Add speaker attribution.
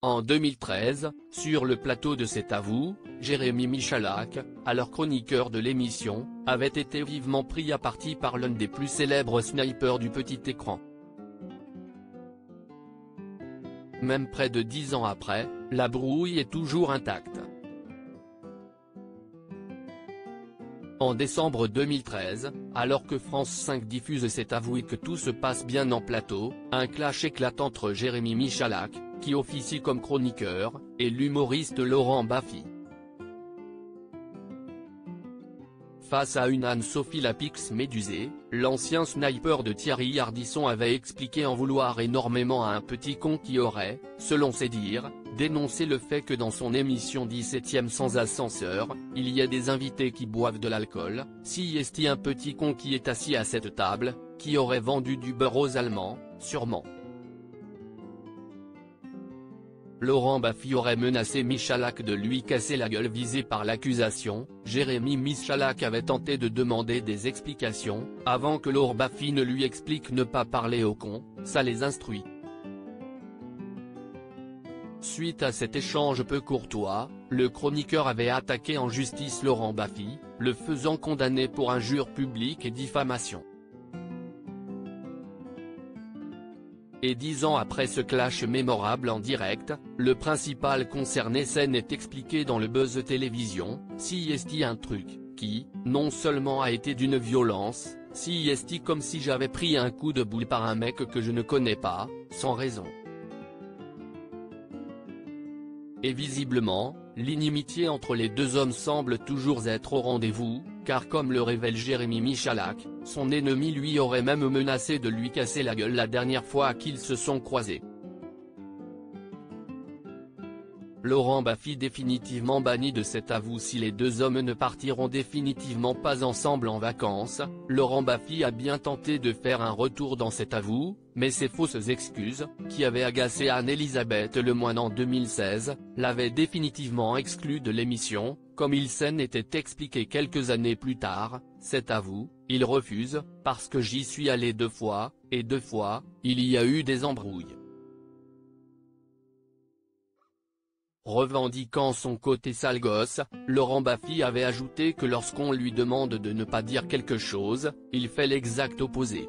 Speaker 1: En 2013, sur le plateau de C'est à vous, Jérémy Michalak, alors chroniqueur de l'émission, avait été vivement pris à partie par l'un des plus célèbres snipers du petit écran. Même près de 10 ans après, la brouille est toujours intacte. En décembre 2013, alors que France 5 diffuse C'est à vous et que tout se passe bien en plateau, un clash éclate entre Jérémy Michalak, qui officie comme chroniqueur, et l'humoriste Laurent Baffy. Face à une Anne-Sophie Lapix médusée, l'ancien sniper de Thierry Ardisson avait expliqué en vouloir énormément à un petit con qui aurait, selon ses dires, dénoncé le fait que dans son émission 17e sans ascenseur, il y a des invités qui boivent de l'alcool. Si est-il un petit con qui est assis à cette table, qui aurait vendu du beurre aux Allemands, sûrement. Laurent Baffy aurait menacé Michalak de lui casser la gueule. Visé par l'accusation, Jérémy Michalak avait tenté de demander des explications, avant que Laurent Baffy ne lui explique ne pas parler aux cons, ça les instruit. Suite à cet échange peu courtois, le chroniqueur avait attaqué en justice Laurent Baffy, le faisant condamner pour injure publique et diffamation. Et 10 ans après ce clash mémorable en direct, le principal concerné scène est expliqué dans le Buzz Télévision. Si est un truc, qui, non seulement a été d'une violence, si est comme si j'avais pris un coup de boule par un mec que je ne connais pas, sans raison. Et visiblement, l'inimitié entre les deux hommes semble toujours être au rendez-vous, car comme le révèle Jérémy Michalak, son ennemi lui aurait même menacé de lui casser la gueule la dernière fois qu'ils se sont croisés. Laurent Baffy définitivement banni de C'est à vous. Si les deux hommes ne partiront définitivement pas ensemble en vacances, Laurent Baffy a bien tenté de faire un retour dans C'est à vous, mais ses fausses excuses, qui avaient agacé Anne-Elisabeth Lemoine en 2016, l'avaient définitivement exclu de l'émission. Comme il s'en était expliqué quelques années plus tard, C'est à vous, il refuse, parce que j'y suis allé 2 fois, et 2 fois, il y a eu des embrouilles. Revendiquant son côté sale gosse, Laurent Baffy avait ajouté que lorsqu'on lui demande de ne pas dire quelque chose, il fait l'exact opposé.